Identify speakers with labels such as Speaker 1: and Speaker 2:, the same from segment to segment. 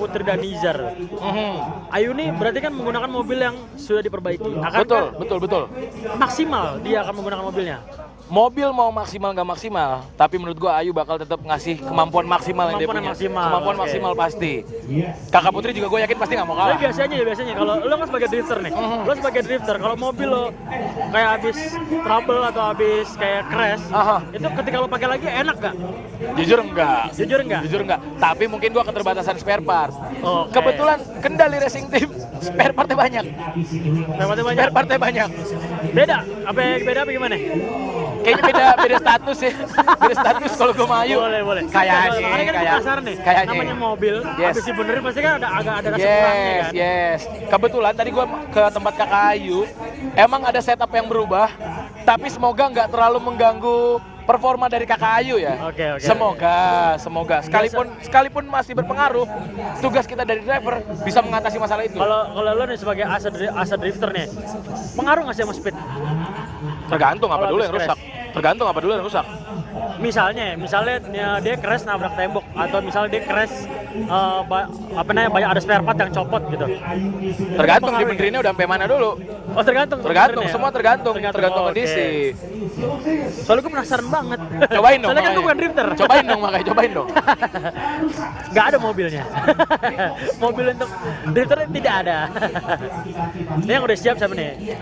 Speaker 1: Putri dan Nizar. Ayu nih berarti kan menggunakan mobil yang sudah diperbaiki.
Speaker 2: Betul.
Speaker 1: Maksimal dia akan menggunakan mobilnya.
Speaker 2: Mobil mau maksimal nggak maksimal, tapi menurut gua Ayu bakal tetap ngasih kemampuan maksimal yang dia punya. Kemampuan maksimal pasti. Kakak Putri juga gue yakin pasti nggak mau kalah.
Speaker 1: Tapi biasanya kalau lo kan sebagai drifter nih, lo sebagai drifter, kalau mobil lo kayak habis trouble atau habis kayak crash, itu ketika lo pakai lagi enak gak?
Speaker 2: Jujur enggak.
Speaker 1: Jujur enggak.
Speaker 2: Tapi mungkin gua keterbatasan spare part.
Speaker 1: Okay.
Speaker 2: Kebetulan Kendali Racing Team spare partnya banyak. Spare partnya banyak.
Speaker 1: Beda? Apa gimana?
Speaker 2: Kayaknya beda status ya. Beda status kalau gue sama Ayu.
Speaker 1: Boleh.
Speaker 2: Kayaknya.
Speaker 1: Makanya kan penasaran nih. Namanya mobil, habis dibenerin pasti kan ada rasa kurangnya kan.
Speaker 2: Yes. Kebetulan tadi gue ke tempat Kakak Ayu, emang ada setup yang berubah, tapi semoga nggak terlalu mengganggu performa dari Kakak Ayu ya.
Speaker 1: Oke.
Speaker 2: Semoga. Sekalipun masih berpengaruh, tugas kita dari driver bisa mengatasi masalah itu.
Speaker 1: Kalau lo nih sebagai asa drifter nih, pengaruh nggak sih sama speed?
Speaker 2: Tergantung apa dulu yang rusak.
Speaker 1: Misalnya dia crash nabrak tembok atau misalnya dia crash banyak ada spare part yang copot gitu.
Speaker 2: Tergantung dibenerinnya udah sampai mana dulu.
Speaker 1: Oh tergantung.
Speaker 2: Semua tergantung kondisi.
Speaker 1: Soalnya gue penasaran banget.
Speaker 2: Cobain dong.
Speaker 1: Soalnya kan gue bukan drifter.
Speaker 2: Cobain dong.
Speaker 1: Gak ada mobilnya. Mobil untuk drifter tidak ada. Ini yang udah siap siapa nih?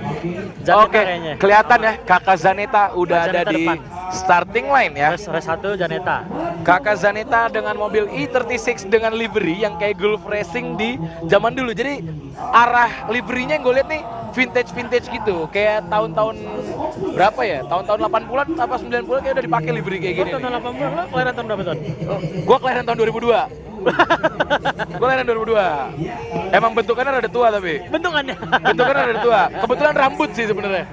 Speaker 1: Janeta kayaknya.
Speaker 2: Kelihatan ya Kakak Zaneta udah ada
Speaker 1: Zaneta
Speaker 2: di
Speaker 1: depan.
Speaker 2: Starting line ya.
Speaker 1: Race 1 Janeta.
Speaker 2: Kakak Zaneta dengan mobil E36 dengan livery yang kayak Gulf Racing di zaman dulu. Jadi arah liverynya yang gue lihat nih vintage gitu. Kayak tahun-tahun berapa ya? Tahun-tahun 80-an apa 90-an kayak udah dipakai livery kayak gini.
Speaker 1: Tahun 80-an lo kelahiran tahun berapa tahun?
Speaker 2: Gua kelahiran tahun 2002. Gue kelahiran 2002. Emang bentukannya rada tua tapi.
Speaker 1: Bentukannya
Speaker 2: rada tua. Kebetulan rambut sih sebenarnya.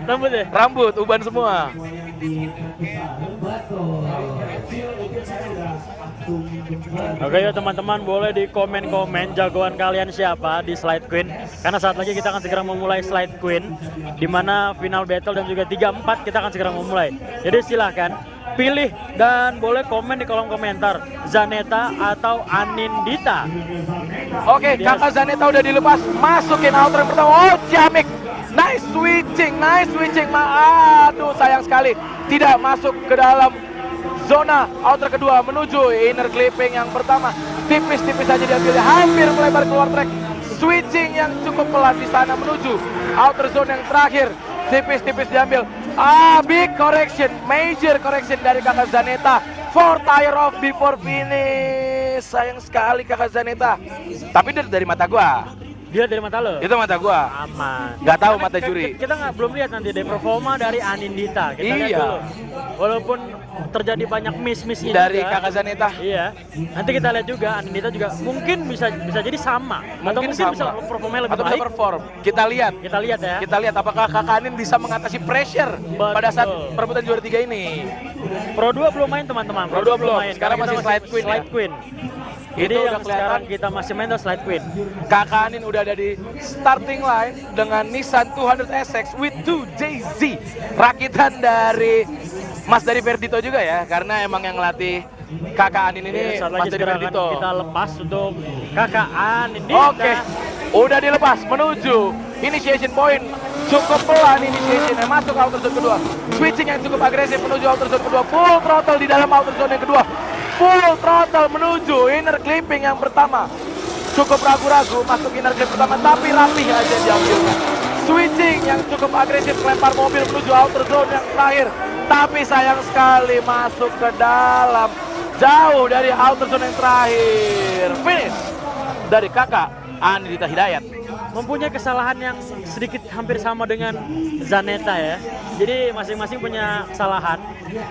Speaker 2: Rambut uban semua.
Speaker 1: Oke ya teman-teman, boleh di komen-komen jagoan kalian siapa di Slide Queen. Karena saat lagi kita akan segera memulai Slide Queen, di mana final battle dan juga 3-4 kita akan segera memulai. Jadi silahkan pilih dan boleh komen di kolom komentar Zaneta atau Anindita.
Speaker 2: Oke, Kakak Zaneta udah dilepas, masukin outer yang pertama. Oh, Ciamik, nice switching. Aduh, sayang sekali tidak masuk ke dalam zona outer kedua menuju inner clipping yang pertama. Tipis-tipis saja diambil, hampir melebar keluar track. Switching yang cukup pelan di sana menuju outer zone yang terakhir. Tipis-tipis diambil. Big correction, major correction dari Kakak Zaneta. 4 tire off before finish. Sayang sekali Kakak Zaneta. Tapi dari mata gua.
Speaker 1: Dia dari mata lo?
Speaker 2: Itu mata gua.
Speaker 1: Aman.
Speaker 2: Nggak tahu mata juri.
Speaker 1: Kita belum lihat nanti dari performa dari Anindita. Kita lihat dulu. Walaupun terjadi banyak miss ini
Speaker 2: dari
Speaker 1: juga,
Speaker 2: Kakak Zaneta.
Speaker 1: Iya. Nanti kita lihat juga Anindita juga mungkin bisa jadi sama. Atau mungkin bisa performanya lebih baik.
Speaker 2: Perform. Kita lihat ya. Kita lihat apakah Kakak Anin bisa mengatasi pressure pada saat perebutan juara 3 ini.
Speaker 1: Pro 2 belum main teman-teman.
Speaker 2: Pro 2 belum. Sekarang masih Slide Queen.
Speaker 1: Jadi yang sekarang kita masih main tuh Slide Queen.
Speaker 2: Kakak Anin udah ada di starting line dengan Nissan 200 SX with 2JZ. Rakitan dari Mas dari Verdito juga ya, karena emang yang ngelatih Kakak Anin ini Mas dari Verdito.
Speaker 1: Kita lepas untuk Kakak Anin.
Speaker 2: Oke, udah dilepas menuju initiation point. Cukup pelan initiation yang masuk outer zone kedua. Switching yang cukup agresif menuju outer zone kedua. Full throttle di dalam outer zone yang kedua. Full throttle menuju inner clipping yang pertama. Cukup ragu-ragu masuk inner clip pertama, tapi rapih aja diambilnya. Switching yang cukup agresif melempar mobil menuju outer zone yang terakhir. Tapi sayang sekali masuk ke dalam, jauh dari outer zone yang terakhir. Finish dari Kakak Anindita Hidayat.
Speaker 1: Mempunyai kesalahan yang sedikit hampir sama dengan Zaneta ya. Jadi masing-masing punya kesalahan,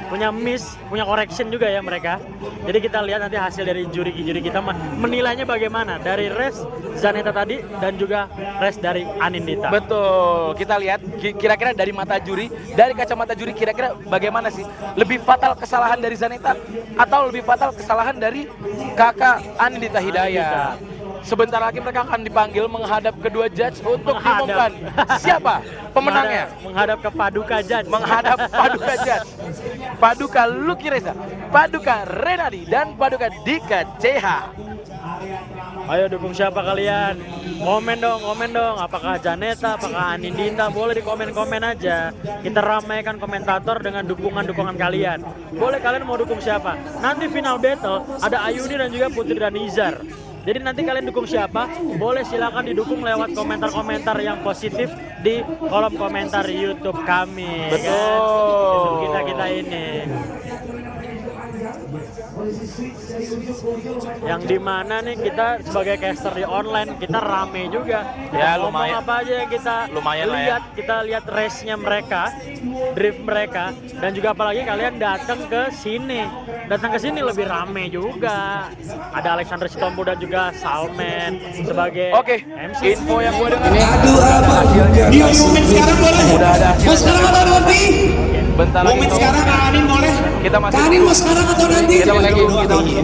Speaker 1: punya miss, punya correction juga ya mereka. Jadi kita lihat nanti hasil dari juri kita menilainya bagaimana dari race Zaneta tadi dan juga race dari Anindita.
Speaker 2: Betul, kita lihat kira-kira dari mata juri, dari kacamata juri kira-kira bagaimana sih? Lebih fatal kesalahan dari Zaneta atau lebih fatal kesalahan dari Kakak Anindita Hidayat? Sebentar lagi mereka akan dipanggil menghadap kedua judge untuk diumumkan siapa pemenangnya.
Speaker 1: Menghadap ke Paduka Judge.
Speaker 2: Menghadap Paduka Judge. Paduka Lucky Reza, Paduka Renadi, dan Paduka Dika CH.
Speaker 1: Ayo dukung siapa kalian? Komen dong. Apakah Janeta, apakah Anindita? Boleh di komen-komen aja. Kita ramaikan komentator dengan dukungan-dukungan kalian. Boleh kalian mau dukung siapa? Nanti final battle ada Ayuni dan juga Putri dan Nizar. Jadi nanti kalian dukung siapa? Boleh silakan didukung lewat komentar-komentar yang positif di kolom komentar YouTube kami.
Speaker 2: Betul.
Speaker 1: Kan? Kita ini. Yang dimana nih kita sebagai caster di online kita rame juga.
Speaker 2: Ya,
Speaker 1: Ngomong
Speaker 2: lumayan.
Speaker 1: apa aja yang kita
Speaker 2: Lumayan lah ya.
Speaker 1: lihat, kita lihat race-nya mereka, drift mereka, dan juga apalagi kalian datang ke sini. Datang ke sini lebih rame juga. Ada Alexander Sitombo dan juga Salman sebagai
Speaker 2: Oke,
Speaker 1: MC.
Speaker 2: info yang gue dengar
Speaker 3: Aduh abang, dia momen sekarang boleh.
Speaker 2: udah ada
Speaker 3: Mau sekarang atau nanti?
Speaker 2: bentar lagi
Speaker 3: Momen
Speaker 2: tuh.
Speaker 3: sekarang Kak Anin boleh.
Speaker 2: Kita masih
Speaker 3: Kak Anin mau sekarang atau nanti?
Speaker 2: Kita masih belum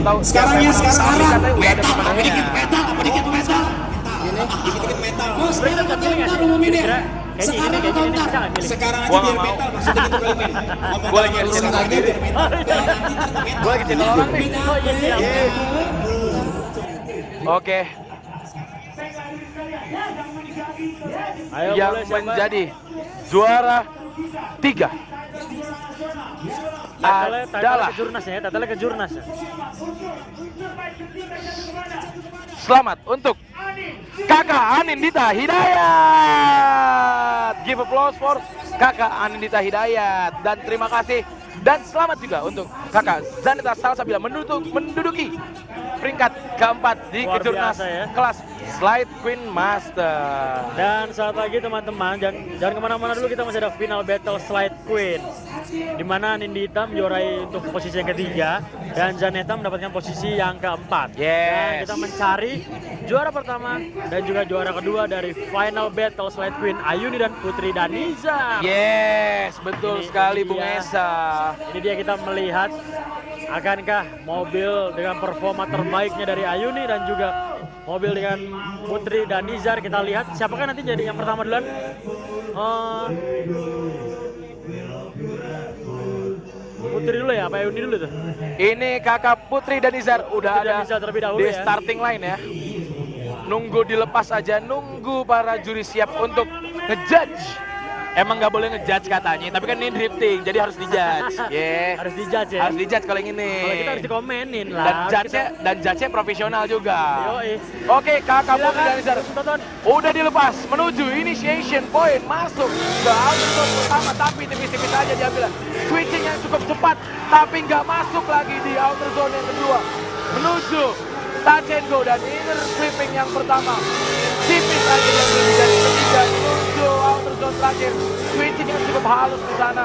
Speaker 2: tahu.
Speaker 3: Sekarang ya sekarang.
Speaker 2: Katanya udah ada
Speaker 3: Metal, apa
Speaker 2: pemenangnya.
Speaker 3: dikit metal, apa dikit metal. Dikit metal. Mau sekarang atau ntar umuminnya? Sekarang atau ntar? Sekarang aja
Speaker 2: Gua
Speaker 3: biar
Speaker 2: nggak mau.
Speaker 3: metal. Maksudnya gitu kali men.
Speaker 2: Gua lagi nyari
Speaker 3: sekarang aja biar metal.
Speaker 2: Gue lagi channel orang nih.
Speaker 1: Oh iya siap.
Speaker 2: Oke,
Speaker 1: Ayo
Speaker 2: yang
Speaker 1: boleh siapa?
Speaker 2: menjadi juara 3 adalah
Speaker 1: ke jurnas ya, Tatele ke jurnas ya.
Speaker 2: selamat untuk Kakak Anindita Hidayat. Give applause for Kakak Anindita Hidayat dan terima kasih dan selamat juga untuk Kakak Zaneta Salsabila menduduki peringkat keempat di
Speaker 1: Luar
Speaker 2: kejurnas
Speaker 1: biasa ya.
Speaker 2: kelas Slide Queen Master.
Speaker 1: Dan saat lagi teman-teman, jangan kemana-mana dulu, kita masih ada final battle Slide Queen, dimana Nindita menjuarai untuk posisi yang ketiga dan Janeta mendapatkan posisi yang keempat.
Speaker 2: Yes.
Speaker 1: Dan kita mencari juara pertama dan juga juara kedua dari final battle Slide Queen, Ayuni dan Putri Daniza.
Speaker 2: Yes, betul
Speaker 1: Ini
Speaker 2: sekali Bung
Speaker 1: dia.
Speaker 2: Esa.
Speaker 1: Ini dia kita melihat akankah mobil dengan performa terbaiknya dari Ayuni dan juga mobil dengan Putri dan Nizar. Kita lihat siapakah nanti jadi yang pertama duluan. Putri dulu ya, apa Ayuni dulu tuh?
Speaker 2: Ini Kakak Putri dan Nizar udah
Speaker 1: Putri dan
Speaker 2: ada
Speaker 1: Nizar terlebih dahulu
Speaker 2: di
Speaker 1: ya.
Speaker 2: starting line ya. Nunggu dilepas aja, nunggu para juri siap untuk ngejudge. Emang nggak boleh ngejudge katanya, tapi kan ini drifting, jadi harus dijudge. Yeah.
Speaker 1: Harus dijudge ya.
Speaker 2: Harus dijudge kalau yang ini.
Speaker 1: Kalau kita harus dikomenin lah.
Speaker 2: Dan judge-nya profesional juga.
Speaker 1: Yoi.
Speaker 2: Oke, Kakak Putri dan Nizar
Speaker 1: Tonton.
Speaker 2: udah dilepas menuju initiation point, masuk ke outer zone pertama, tapi tipis-tipis aja diambil. Switching yang cukup cepat, tapi nggak masuk lagi di outer zone yang kedua. Menuju touch and go dan inner clipping yang pertama. Tipis aja diambil di garis ketiga, menuju outer zone terakhir. Switching yang cukup halus di sana.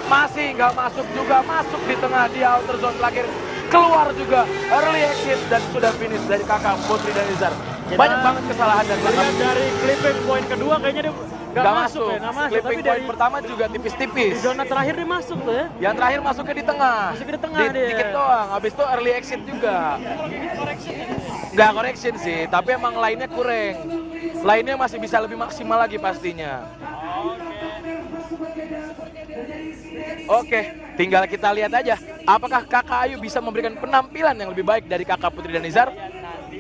Speaker 2: Masih nggak masuk juga, masuk di tengah di outer zone terakhir. Keluar juga early exit dan sudah finish dari Kakak Putri dan Nizar. Banyak banget kesalahan dan
Speaker 1: Lihat dari clipping point kedua kayaknya dia nggak masuk ya, nggak masuk.
Speaker 2: Clipping
Speaker 1: Tapi
Speaker 2: point
Speaker 1: dari
Speaker 2: pertama juga
Speaker 1: di
Speaker 2: tipis-tipis.
Speaker 1: zona terakhir dia masuk tuh ya.
Speaker 2: Yang terakhir masuknya di tengah.
Speaker 1: Masuknya di tengah dia.
Speaker 2: Dikit doang, habis itu early exit juga. Nggak correction sih, tapi emang lainnya kurang. Lainnya masih bisa lebih maksimal lagi pastinya. Oke, tinggal kita lihat aja. Apakah Kakak Ayu bisa memberikan penampilan yang lebih baik dari Kakak Putri dan Nizar?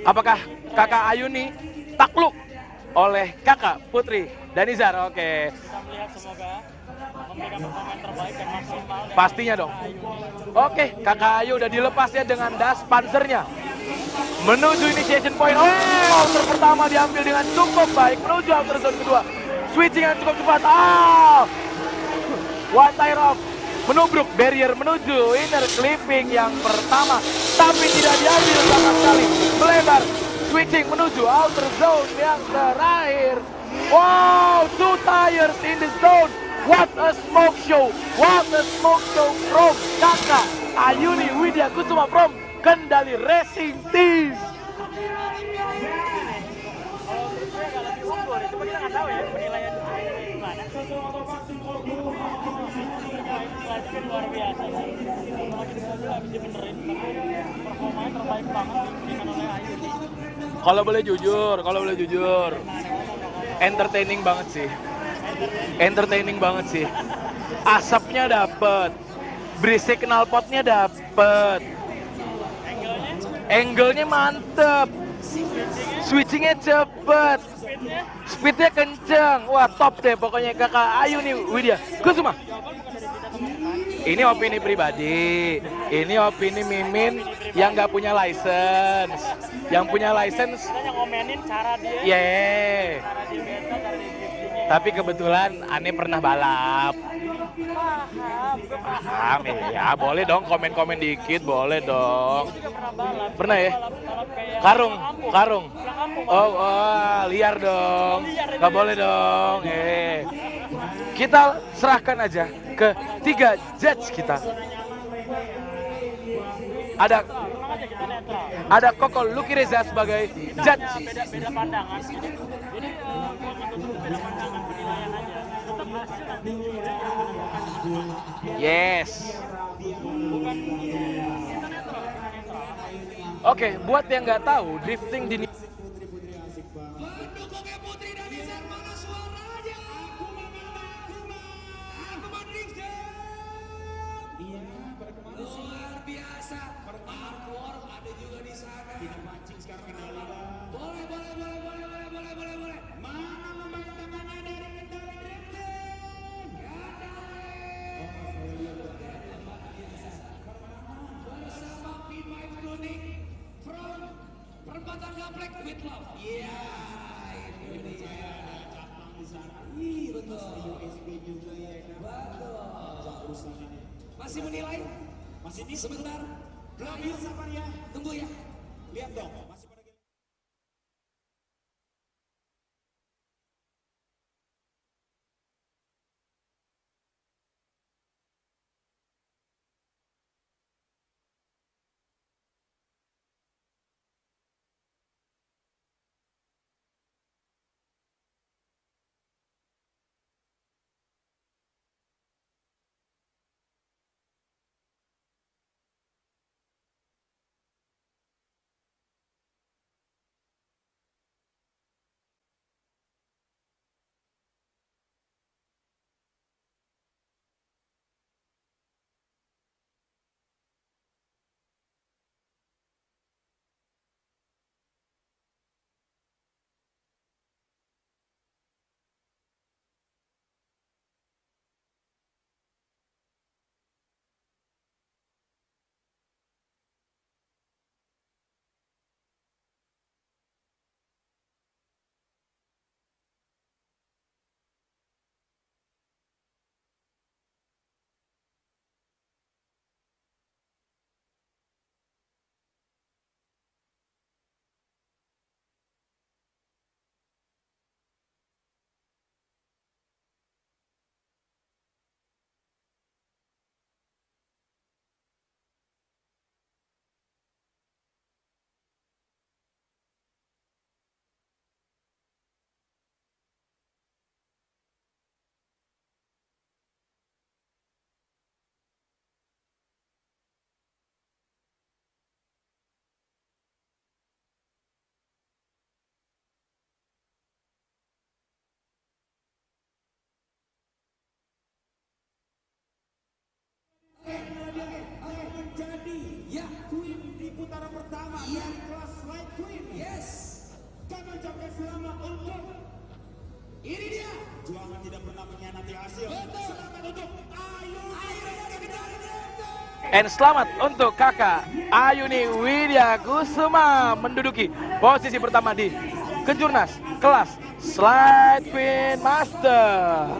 Speaker 2: Apakah Kakak Ayuni takluk oleh Kakak Putri dan Nizar? Oke.
Speaker 1: Kita melihat semoga memberikan performa yang terbaik dan maksimal.
Speaker 2: Pastinya dong. Oke, Kakak Ayu udah dilepas ya dengan das panzernya. Menuju initiation point. Oh, outer pertama diambil dengan cukup baik. Menuju outer zone kedua. Switching yang cukup cepat. One tire off. Menubruk barrier menuju inner clipping yang pertama. Tapi tidak diambil sama sekali. Melebar. Switching menuju outer zone yang terakhir. Wow, 2 tires in the zone. What a smoke show. What a smoke show from Kakak Ayuni Widya Kusuma from Kendali Racing Team.
Speaker 1: Cuma kita nggak tahu ya penilaian gimana. Luar biasa sih. Kalau kita nggak bisa benerin, tapi performanya terbaik banget diberikan oleh Ayuni.
Speaker 2: Kalau boleh jujur, entertaining banget sih. Entertaining banget sih. Asapnya dapet, berisik knalpotnya dapet, angle-nya mantep. Switchingnya cepet, speednya kenceng. Wah top deh pokoknya kakak Ayuni Widya Kusuma. Ini opini pribadi, ini opini Mimin yang nggak punya license. Yang punya license,
Speaker 1: Kita yang ngomenin cara dia,
Speaker 2: yeah.
Speaker 1: cara dia beta, cara dia driftingnya.
Speaker 2: Tapi kebetulan Ane pernah balap.
Speaker 1: Paham, gue
Speaker 2: Paham ya, boleh dong komen-komen dikit, boleh dong.
Speaker 1: juga pernah balap.
Speaker 2: Pernah ya?
Speaker 1: Balap kayak
Speaker 2: Karung,
Speaker 1: kampung.
Speaker 2: karung.
Speaker 1: Pulang kampung.
Speaker 2: Oh, liar dong. Gak boleh dong. Kita serahkan aja ke 3 judge kita. Ada Koko Lucky Reza sebagai judge.
Speaker 1: Beda pandangan. Jadi gua ngetutup beda pandangan penilaian aja. Tetap hasil nanti juri akan menentukan.
Speaker 2: Yes.
Speaker 1: Bukan kita netral.
Speaker 2: Oke, buat yang nggak tahu, drifting di
Speaker 3: Pendukungnya Putri dari mana suaranya? Aku mau drifting. Iya, luar biasa. Markor ada juga di sana. Kita pancing sekarang kendali. Boleh. Mana memang tangannya dari kendali drifting? Bersama P5 Tuning from Perempatan Gaplek with Love. Iya, ini dia. Capang di sana. Betul. USB juga ya. Betul. Masih menilai? Masih di sebentar. Belum sabar ya. Tunggu ya. Lihat dong. Masih pada menjadi ya Queen di putaran pertama dari kelas Light Queen. Yes. Kami ucapkan selamat untuk ini dia. Juangan tidak pernah mengkhianati hasil. Betul. Selamat untuk Ayuni
Speaker 2: And selamat untuk kakak Ayuni Widya Kusuma menduduki posisi pertama di Kejurnas kelas Slide Queen Master.